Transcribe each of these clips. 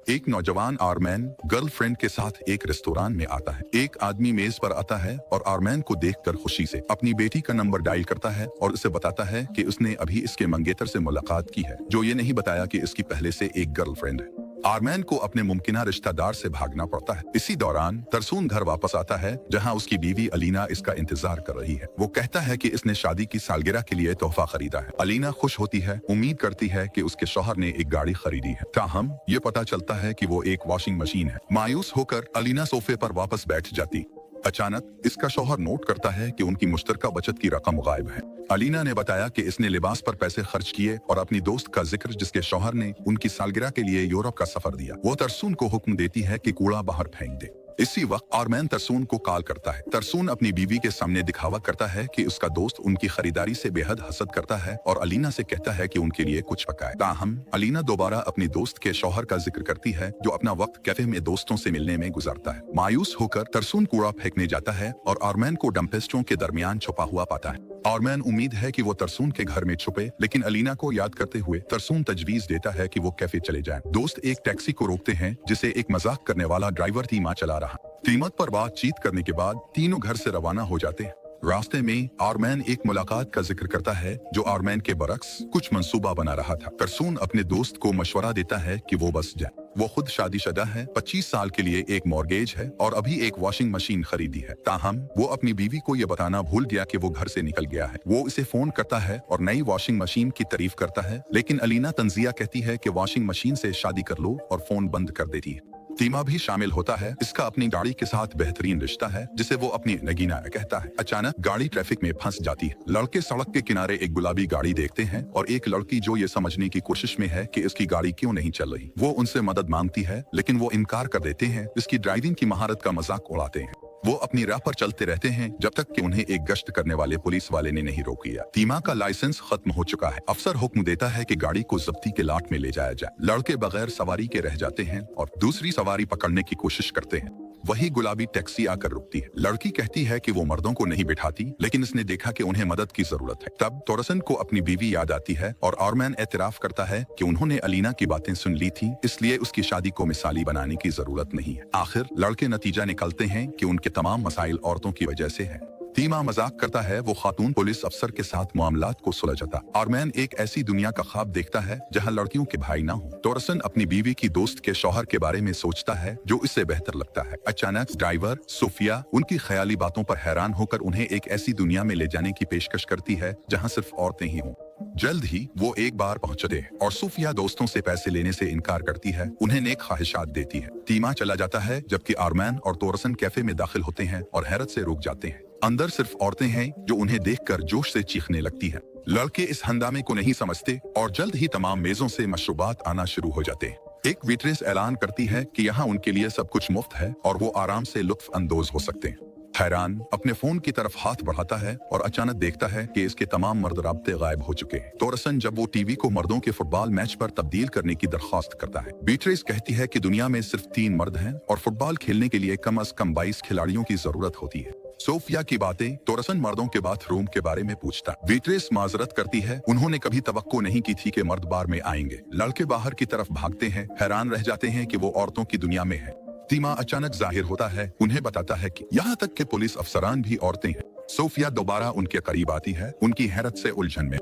एक नौजवान आर्मैन गर्लफ्रेंड के साथ एक रेस्टोरेंट में आता है। एक आदमी मेज पर आता है और आर्मैन को देखकर खुशी से अपनी बेटी का नंबर डायल करता है और उसे बताता है कि उसने अभी इसके मंगेतर से मुलाकात की है, जो ये नहीं बताया कि इसकी पहले से एक गर्लफ्रेंड है। आर्मैन को अपने मुमकिना रिश्तेदार से भागना पड़ता है। इसी दौरान तरसून घर वापस आता है, जहां उसकी बीवी अलीना इसका इंतजार कर रही है। वो कहता है कि इसने शादी की सालगिरह के लिए तोहफा खरीदा है। अलीना खुश होती है, उम्मीद करती है कि उसके शौहर ने एक गाड़ी खरीदी है। ताहम ये पता चलता है कि वो एक वॉशिंग मशीन है। मायूस होकर अलीना सोफे पर वापस बैठ जाती। अचानक इसका शौहर नोट करता है कि उनकी मुश्तरका बचत की रकम गायब है। अलीना ने बताया कि इसने लिबास पर पैसे खर्च किए और अपनी दोस्त का जिक्र, जिसके शौहर ने उनकी सालगिरह के लिए यूरोप का सफर दिया। वो तरसून को हुक्म देती है कि कूड़ा बाहर फेंक दे। इसी वक्त आर्मैन तरसून को कॉल करता है। तरसून अपनी बीवी के सामने दिखावा करता है कि उसका दोस्त उनकी खरीदारी से बेहद हसद करता है और अलीना से कहता है कि उनके लिए कुछ पकाए। ताहम अलीना दोबारा अपनी दोस्त के शौहर का जिक्र करती है, जो अपना वक्त कैफे में दोस्तों से मिलने में गुजारता है। मायूस होकर तरसून कूड़ा फेंकने जाता है और आर्मैन को डंपेस्टरों के दरमियान छुपा हुआ पाता है। आर्मैन उम्मीद है कि वो तरसून के घर में छुपे, लेकिन अलीना को याद करते हुए तरसून तजवीज देता है कि वो कैफे चले जाएं। दोस्त एक टैक्सी को रोकते हैं, जिसे एक मजाक करने वाला ड्राइवर तीमा चला रहा। कीमत पर बातचीत करने के बाद तीनों घर से रवाना हो जाते हैं। रास्ते में आर्मैन एक मुलाकात का जिक्र करता है, जो आर्मैन के बरक्स कुछ मंसूबा बना रहा था। तरसून अपने दोस्त को मशवरा देता है कि वो बस जाए। वो खुद शादीशुदा है, 25 साल के लिए एक मॉर्गेज है और अभी एक वॉशिंग मशीन खरीदी है। ताहम वो अपनी बीवी को ये बताना भूल गया कि वो घर से निकल गया है। वो इसे फोन करता है और नई वॉशिंग मशीन की तारीफ करता है, लेकिन अलीना तंजिया कहती है कि वॉशिंग मशीन से शादी कर लो और फोन बंद कर देती है। तीमा भी शामिल होता है। इसका अपनी गाड़ी के साथ बेहतरीन रिश्ता है, जिसे वो अपनी नगीना कहता है। अचानक गाड़ी ट्रैफिक में फंस जाती है। लड़के सड़क के किनारे एक गुलाबी गाड़ी देखते हैं और एक लड़की जो ये समझने की कोशिश में है कि इसकी गाड़ी क्यों नहीं चल रही, वो उनसे मदद मांगती है, लेकिन वो इनकार कर देते हैं। इसकी ड्राइविंग की महारत का मजाक उड़ाते हैं। वो अपनी राह पर चलते रहते हैं जब तक कि उन्हें एक गश्त करने वाले पुलिस वाले ने नहीं रोक लिया। तीमा का लाइसेंस खत्म हो चुका है। अफसर हुक्म देता है कि गाड़ी को जब्ती के लाट में ले जाया जाए। लड़के बगैर सवारी के रह जाते हैं और दूसरी सवारी पकड़ने की कोशिश करते हैं। वही गुलाबी टैक्सी आकर रुकती है। लड़की कहती है कि वो मर्दों को नहीं बिठाती, लेकिन इसने देखा कि उन्हें मदद की जरूरत है। तब तोरसन को अपनी बीवी याद आती है और आर्मैन एतराफ करता है कि उन्होंने अलीना की बातें सुन ली थी, इसलिए उसकी शादी को मिसाली बनाने की जरूरत नहीं है। आखिर लड़के नतीजा निकालते हैं कि उनके तमाम मसाइल औरतों की वजह से है। तीमा मजाक करता है वो खातून पुलिस अफसर के साथ मामलात को सुलझाता। आर्मैन एक ऐसी दुनिया का ख्वाब देखता है जहां लड़कियों के भाई ना हो। तोरसन अपनी बीवी की दोस्त के शौहर के बारे में सोचता है, जो इससे बेहतर लगता है। अचानक ड्राइवर सोफिया उनकी ख्याली बातों पर हैरान होकर उन्हें एक ऐसी दुनिया में ले जाने की पेशकश करती है जहाँ सिर्फ औरतें ही हों। जल्द ही वो एक बार पहुंचते हैं और सूफिया दोस्तों से पैसे लेने से इनकार करती है, उन्हें नेक ख्वाहिशात देती है। तीमा चला जाता है, जबकि आर्मैन और तोरसन कैफे में दाखिल होते हैं और हैरत से रुक जाते हैं। अंदर सिर्फ औरतें हैं, जो उन्हें देखकर जोश से चीखने लगती हैं। लड़के इस हंगामे को नहीं समझते और जल्द ही तमाम मेजों से मशरूबात आना शुरू हो जाते हैं। एक वेट्रेस ऐलान करती है कि यहाँ उनके लिए सब कुछ मुफ्त है और वो आराम से लुत्फ अंदोज हो सकते हैं। हैरान अपने फोन की तरफ हाथ बढ़ाता है और अचानक देखता है कि इसके तमाम मर्द राब्ते गायब हो चुके हैं। तोरसन जब वो टीवी को मर्दों के फुटबॉल मैच पर तब्दील करने की दरख्वास्त करता है। बीट्रेस कहती है कि दुनिया में सिर्फ 3 मर्द हैं और फुटबॉल खेलने के लिए कम से कम 22 खिलाड़ियों की जरूरत होती है। सोफिया की बातें तोरसन मर्दों के बाथरूम के बारे में पूछता। बीट्रेस माजरत करती है, उन्होंने कभी तवक्को नहीं की थी कि मर्द बार में आएंगे। लड़के बाहर की तरफ भागते हैं, हैरान रह जाते हैं कि वो औरतों की दुनिया में है। तीमा अचानक जाहिर होता है, उन्हें बताता है कि यहाँ तक के पुलिस अफसरान भी औरतें हैं। सोफिया दोबारा उनके करीब आती है, उनकी हैरत से उलझन में।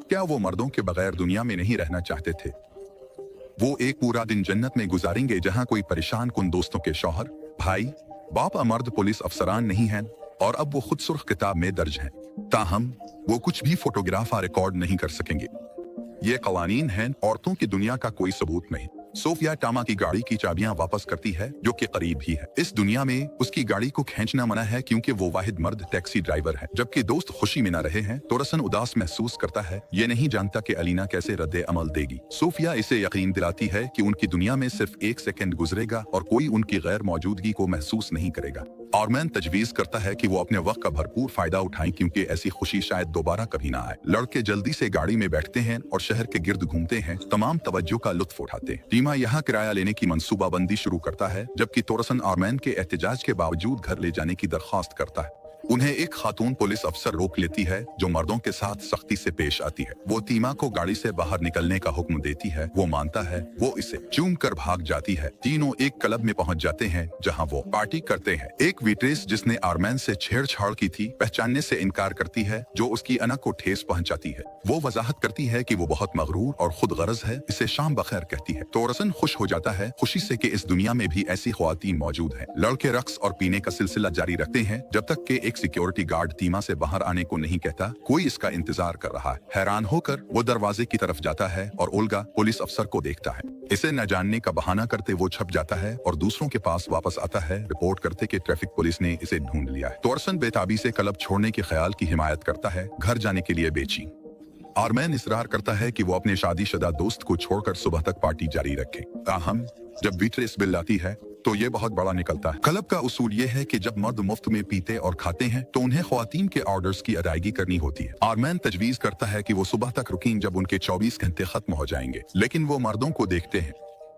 क्या वो मर्दों के बगैर दुनिया में नहीं रहना चाहते थे? वो एक पूरा दिन जन्नत में गुजारेंगे जहाँ कोई परेशान कुन दोस्तों के शौहर, भाई, बाप मर्द पुलिस अफसरान नहीं हैं और अब वो खुद सुर्ख किताब में दर्ज हैं। ताहम वो कुछ भी फोटोग्राफा रिकॉर्ड नहीं कर सकेंगे। ये कवानीन हैं, औरतों की दुनिया का कोई सबूत नहीं। सोफिया टामा की गाड़ी की चाबियां वापस करती है, जो कि करीब ही है। इस दुनिया में उसकी गाड़ी को खींचना मना है क्योंकि वो वाहिद मर्द टैक्सी ड्राइवर है। जबकि दोस्त खुशी में न रहे हैं, तोरसन उदास महसूस करता है। ये नहीं जानता कि अलीना कैसे रद्दे अमल देगी। सोफिया इसे यकीन दिलाती है कि उनकी दुनिया में सिर्फ 1 सेकंड गुजरेगा और कोई उनकी गैर मौजूदगी को महसूस नहीं करेगा। आर्मैन तजवीज करता है कि वो अपने वक्त का भरपूर फायदा उठाएं, क्योंकि ऐसी खुशी शायद दोबारा कभी ना आए। लड़के जल्दी से गाड़ी में बैठते हैं और शहर के गिर्द घूमते हैं, तमाम तवज्जो का लुत्फ उठाते हैं। टीमा यहाँ किराया लेने की मंसूबाबंदी शुरू करता है, जबकि तोरसन आर्मैन के एहतजाज के बावजूद घर ले जाने की दरख्वास्त करता है। उन्हें एक खातून पुलिस अफसर रोक लेती है जो मर्दों के साथ सख्ती से पेश आती है। वो तीमा को गाड़ी से बाहर निकलने का हुक्म देती है। वो मानता है। वो इसे चूम कर भाग जाती है। तीनों एक क्लब में पहुंच जाते हैं जहां वो पार्टी करते हैं। एक वेट्रेस जिसने आर्मैन से छेड़छाड़ की थी पहचानने से इनकार करती है जो उसकी अना को ठेस पहुंचाती है। वो वजाहत करती है कि वो बहुत मगरूर और खुद गरज है। इसे शाम बखैर कहती है। तोरसन खुश हो जाता है खुशी से कि इस दुनिया में भी ऐसी ख्वातीन मौजूद हैं। लड़के रक्स और पीने का सिलसिला जारी रखते हैं जब तक कि एक सिक्योरिटी गार्ड तीमा से बाहर आने को नहीं कहता। कोई इसका इंतजार कर रहा है। हैरान होकर वो दरवाजे की तरफ जाता है और ओल्गा पुलिस अफसर को देखता है। इसे न जानने का बहाना करते वो छप जाता है और दूसरों के पास वापस आता है रिपोर्ट करते कि ट्रैफिक पुलिस ने इसे ढूंढ लिया है। तोरसन बेताबी से क्लब छोड़ने के ख्याल की हिमायत करता है। घर जाने के लिए बेचैन आर्मैन इसरार करता है कि वो अपने शादीशुदा दोस्त को छोड़कर सुबह तक पार्टी जारी रखे। ताहम जब वेट्रेस बिल आती है तो ये बहुत बड़ा निकलता है। क्लब का उसूल ये है कि जब मर्द मुफ्त में पीते और खाते हैं तो उन्हें ख्वातीन के ऑर्डर्स की अदायगी करनी होती है। आर्मैन तजवीज करता है कि वो सुबह तक रुकें जब उनके 24 घंटे खत्म हो जाएंगे, लेकिन वो मर्दों को देखते हैं।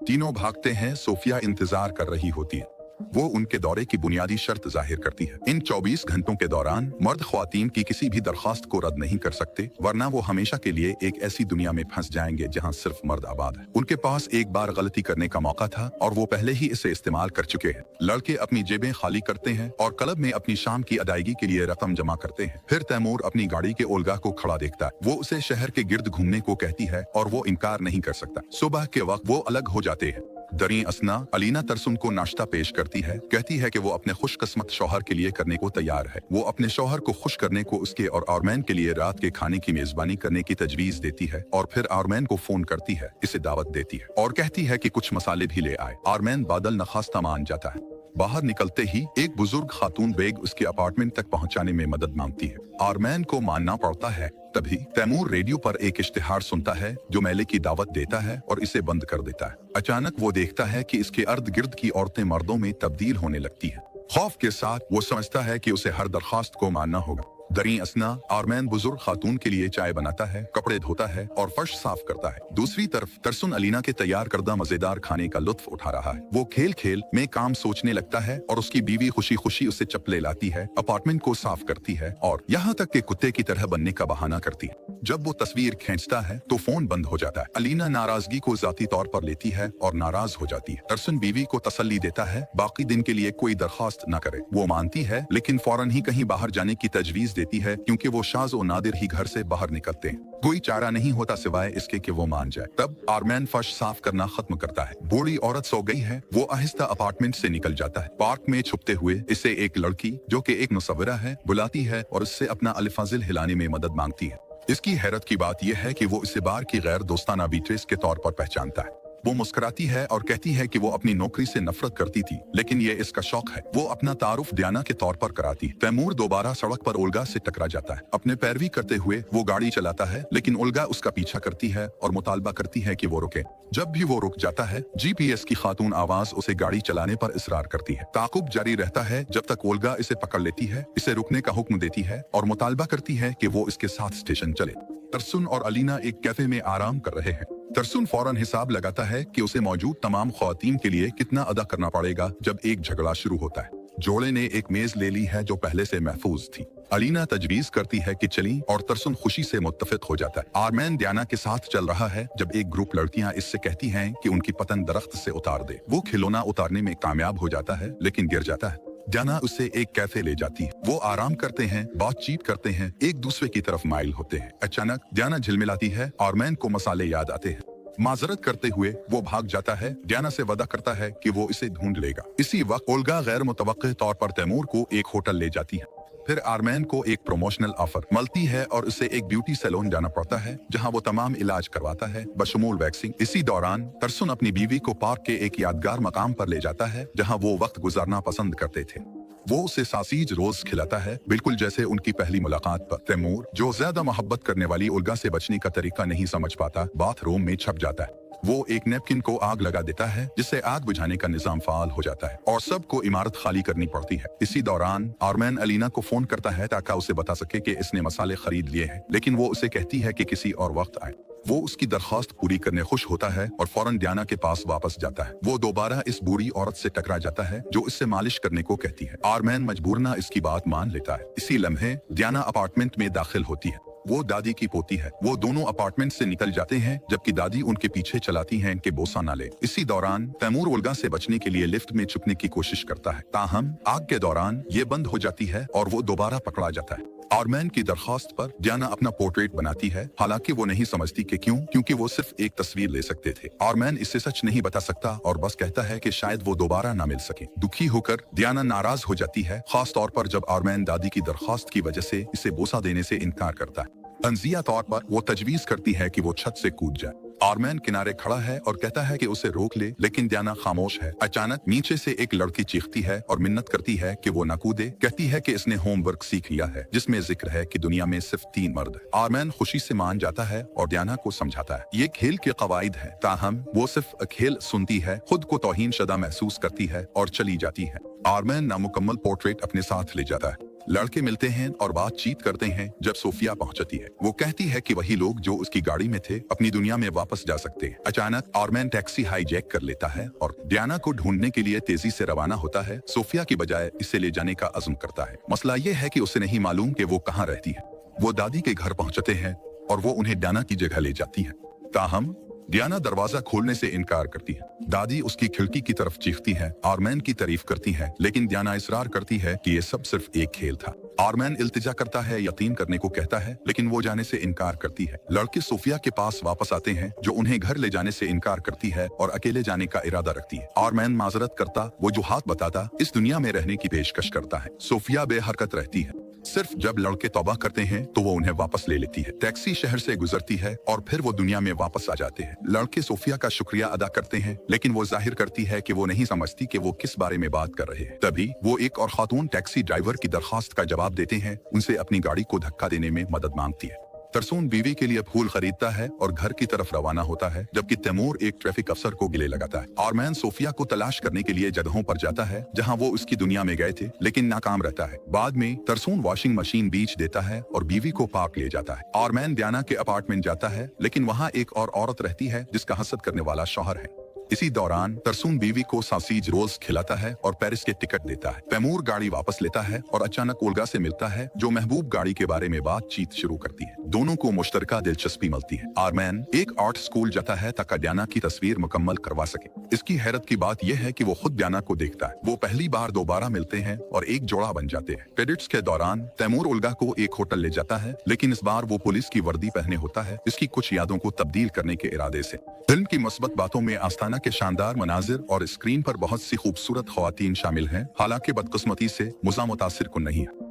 तीनों भागते हैं। सोफिया इंतजार कर रही होती है। वो उनके दौरे की बुनियादी शर्त जाहिर करती है। इन 24 घंटों के दौरान मर्द ख्वातीन की किसी भी दरख्वास्त को रद्द नहीं कर सकते, वरना वो हमेशा के लिए एक ऐसी दुनिया में फंस जाएंगे जहां सिर्फ मर्द आबाद है। उनके पास एक बार गलती करने का मौका था और वो पहले ही इसे इस्तेमाल कर चुके हैं। लड़के अपनी जेबें खाली करते हैं और क्लब में अपनी शाम की अदायगी के लिए रकम जमा करते हैं। फिर तैमूर अपनी गाड़ी के ओल्गा को खड़ा देखता है। वो उसे शहर के गिर्द घूमने को कहती है और वो इनकार नहीं कर सकता। सुबह के वक्त वो अलग हो जाते हैं। दरी असना अलीना तरसुन को नाश्ता पेश करती है। कहती है कि वो अपने खुशकिस्मत शौहर के लिए करने को तैयार है। वो अपने शौहर को खुश करने को उसके और आर्मैन के लिए रात के खाने की मेजबानी करने की तजवीज देती है और फिर आर्मैन को फोन करती है, इसे दावत देती है और कहती है कि कुछ मसाले भी ले आए। आर्मैन बादल नखास्ता मान जाता है। बाहर निकलते ही एक बुजुर्ग खातून बेग उसके अपार्टमेंट तक पहुंचाने में मदद मांगती है। आर्मैन को मानना पड़ता है। तभी तैमूर रेडियो पर एक इश्तिहार सुनता है जो मेले की दावत देता है और इसे बंद कर देता है। अचानक वो देखता है कि इसके अर्द गिर्द की औरतें मर्दों में तब्दील होने लगती है। खौफ के साथ वो समझता है कि उसे हर दरख्वास्त को मानना होगा। दरी असना आर्मैन बुजुर्ग खातून के लिए चाय बनाता है, कपड़े धोता है और फर्श साफ करता है। दूसरी तरफ तरसुन अलीना के तैयार करदा मजेदार खाने का लुत्फ उठा रहा है। वो खेल खेल में काम सोचने लगता है और उसकी बीवी खुशी खुशी उसे चप्पलें लाती है, अपार्टमेंट को साफ करती है और यहाँ तक कि कुत्ते की तरह बनने का बहाना करती है। जब वो तस्वीर खींचता है तो फोन बंद हो जाता है। अलीना नाराजगी को जाती तौर पर लेती है और नाराज हो जाती है। तरसुन बीवी को तसल्ली देता है बाकी दिन के लिए कोई दरख्वास्त न करे। वो मानती है लेकिन फौरन ही कहीं बाहर जाने की तजवीज देती है क्योंकि वो शाज और नादिर ही घर से बाहर निकलते हैं। कोई चारा नहीं होता सिवाय इसके कि वो मान जाए। तब आर्मैन फर्श साफ करना खत्म करता है। बूढ़ी औरत सो गई है। वो आहिस्ता अपार्टमेंट से निकल जाता है। पार्क में छुपते हुए इसे एक लड़की जो कि एक मुसव्विरा है बुलाती है और इससे अपना अलिफाजिल हिलाने में मदद मांगती है। इसकी हैरत की बात यह है कि वो इसे बार की गैर दोस्ताना बीट्रेस के तौर पर पहचानता है। वो मुस्कुराती है और कहती है कि वो अपनी नौकरी से नफरत करती थी लेकिन ये इसका शौक है। वो अपना तारुफ डियाना के तौर पर कराती है। तैमूर दोबारा सड़क पर ओल्गा से टकरा जाता है। अपने पैरवी करते हुए वो गाड़ी चलाता है लेकिन ओल्गा उसका पीछा करती है और मुतालबा करती है कि वो रुके। जब भी वो रुक जाता है GPS की खातून आवाज उसे गाड़ी चलाने पर इसरार करती है। ताकुब जारी रहता है जब तक ओल्गा इसे पकड़ लेती है, इसे रुकने का हुक्म देती है और मुतालबा करती है कि वो इसके साथ स्टेशन चले। तरसुन और अलीना एक कैफे में आराम कर रहे हैं। तरसुन फौरन हिसाब लगाता है कि उसे मौजूद तमाम ख्वातीन के लिए कितना अदा करना पड़ेगा जब एक झगड़ा शुरू होता है। जोड़े ने एक मेज ले ली है जो पहले से महफूज थी। अलीना तजवीज करती है कि चली और तरसुन खुशी से मुत्तफिक हो जाता है। आर्मैन डियाना के साथ चल रहा है जब एक ग्रुप लड़कियां इससे कहती हैं कि उनकी पतंग दरख्त से उतार दे। वो खिलौना उतारने में कामयाब हो जाता है लेकिन गिर जाता है। डियाना उसे एक कैफे ले जाती है। वो आराम करते हैं, बातचीत करते हैं, एक दूसरे की तरफ माइल होते हैं। अचानक डियाना झिलमिलाती है। आर्मैन को मसाले याद आते हैं। माजरत करते हुए वो भाग जाता है। डियाना से वादा करता है कि वो इसे ढूंढ लेगा। इसी वक्त ओल्गा गैर मुतवक्के तौर पर तैमूर को एक होटल ले जाती है। फिर आर्मैन को एक प्रमोशनल ऑफर मिलती है और उसे एक ब्यूटी सैलून जाना पड़ता है जहां वो तमाम इलाज करवाता है बशमूल वैक्सिंग। इसी दौरान तरसुन अपनी बीवी को पार्क के एक यादगार मकाम पर ले जाता है जहां वो वक्त गुजारना पसंद करते थे। वो उसे सासीज रोज खिलाता है बिल्कुल जैसे उनकी पहली मुलाकात पर। तैमूर जो ज्यादा मोहब्बत करने वाली ओल्गा से बचने का तरीका नहीं समझ पाता, बाथरूम में छप जाता है। वो एक नैपकिन को आग लगा देता है जिससे आग बुझाने का निजाम फाल हो जाता है और सबको इमारत खाली करनी पड़ती है। इसी दौरान आर्मैन अलीना को फोन करता है ताकि उसे बता सके कि इसने मसाले खरीद लिए हैं, लेकिन वो उसे कहती है कि किसी और वक्त आए। वो उसकी दरख्वास्त पूरी करने खुश होता है और फौरन डियाना के पास वापस जाता है। वो दोबारा इस बुरी औरत से टकरा जाता है जो इससे मालिश करने को कहती है। आरमैन मजबूरना इसकी बात मान लेता है। इसी लम्हे डियाना अपार्टमेंट में दाखिल होती है। वो दादी की पोती है। वो दोनों अपार्टमेंट से निकल जाते हैं जबकि दादी उनके पीछे चलाती हैं कि बोसा ना ले। इसी दौरान तैमूर ओल्गा से बचने के लिए लिफ्ट में छुपने की कोशिश करता है, ताहम आग के दौरान ये बंद हो जाती है और वो दोबारा पकड़ा जाता है। आरमैन की दरख्वास्त पर डियाना अपना पोर्ट्रेट बनाती है, हालांकि वो नहीं समझती कि क्यों, क्योंकि वो सिर्फ एक तस्वीर ले सकते थे। आरमैन इससे सच नहीं बता सकता और बस कहता है कि शायद वो दोबारा ना मिल सके। दुखी होकर डियाना नाराज हो जाती है, खास तौर पर जब आरमैन दादी की दरख्वास्त की वजह से इसे बोसा देने से इनकार करता है। तंजिया तौर पर वो तजवीज करती है कि वो छत से कूद जाए। आरमैन किनारे खड़ा है और कहता है कि उसे रोक ले, लेकिन डियाना खामोश है। अचानक नीचे से एक लड़की चीखती है और मिन्नत करती है कि वो न कूदे। कहती है कि इसने होमवर्क सीख लिया है जिसमें जिक्र है कि दुनिया में सिर्फ 3 मर्द हैं। आरमैन खुशी से मान जाता है और डियाना को समझाता है ये खेल के कवायद है, ताहम वो सिर्फ खेल सुनती है, खुद को तौहीन शदा महसूस करती है और चली जाती है। आरमैन नामुकम्मल पोर्ट्रेट अपने साथ ले जाता है। लड़के मिलते हैं और बातचीत करते हैं। जब सोफिया पहुंचती है वो कहती है कि वही लोग जो उसकी गाड़ी में थे अपनी दुनिया में वापस जा सकते हैं। अचानक आरमैन टैक्सी हाईजैक कर लेता है और डियाना को ढूंढने के लिए तेजी से रवाना होता है। सोफिया की बजाय इसे ले जाने का अज़्म करता है। मसला ये है कि उसे नहीं मालूम कि वो कहाँ रहती है। वो दादी के घर पहुंचते हैं और वो उन्हें डियाना की जगह ले जाती है, ताहम डियाना दरवाजा खोलने से इनकार करती है। दादी उसकी खिड़की की तरफ चीखती है, आरमैन की तारीफ करती है, लेकिन डियाना इसरार करती है कि ये सब सिर्फ एक खेल था। आरमैन इल्तिजा करता है, यकीन करने को कहता है, लेकिन वो जाने से इनकार करती है। लड़के सोफिया के पास वापस आते हैं जो उन्हें घर ले जाने से इनकार करती है और अकेले जाने का इरादा रखती है। आरमैन माजरत करता, वो जो हाथ बताता, इस दुनिया में रहने की पेशकश करता है। सोफिया बेहरकत रहती है। सिर्फ जब लड़के तौबा करते हैं तो वो उन्हें वापस ले लेती है। टैक्सी शहर से गुजरती है और फिर वो दुनिया में वापस आ जाते हैं। लड़के सोफिया का शुक्रिया अदा करते हैं, लेकिन वो जाहिर करती है कि वो नहीं समझती कि वो किस बारे में बात कर रहे हैं। तभी वो एक और खातून टैक्सी ड्राइवर की दरखास्त का जवाब देते हैं, उनसे अपनी गाड़ी को धक्का देने में मदद मांगती है। तरसून बीवी के लिए फूल खरीदता है और घर की तरफ रवाना होता है, जबकि तैमूर एक ट्रैफिक अफसर को गिले लगाता है। आरमैन सोफिया को तलाश करने के लिए जगहों पर जाता है जहां वो उसकी दुनिया में गए थे, लेकिन नाकाम रहता है। बाद में तरसून वॉशिंग मशीन बेच देता है और बीवी को पार्क ले जाता है। आरमैन डियाना के अपार्टमेंट जाता है, लेकिन वहाँ एक और औरत रहती है जिसका हसद करने वाला शौहर है। इसी दौरान तरसून बीवी को सासीज रोल्स खिलाता है और पेरिस के टिकट देता है। तैमूर गाड़ी वापस लेता है और अचानक ओल्गा से मिलता है जो महबूब गाड़ी के बारे में बातचीत शुरू करती है। दोनों को मुश्तरका दिलचस्पी मिलती है। आरमैन एक आर्ट स्कूल जाता है ताकि डियाना की तस्वीर मुकम्मल करवा सके। इसकी हैरत की बात यह है कि वो खुद डियाना को देखता है। वो पहली बार दोबारा मिलते हैं और एक जोड़ा बन जाते हैं। क्रेडिट्स के दौरान तैमूर ओल्गा को एक होटल ले जाता है, लेकिन इस बार वो पुलिस की वर्दी पहने होता है, इसकी कुछ यादों को तब्दील करने के इरादे से। फिल्म की मुस्बत बातों में आस्ताना के शानदार मनाजिर और स्क्रीन पर बहुत सी खूबसूरत ख्वातीन शामिल हैं, हालांकि बदकिस्मती से मुसा मुतासिर कुन नहीं है।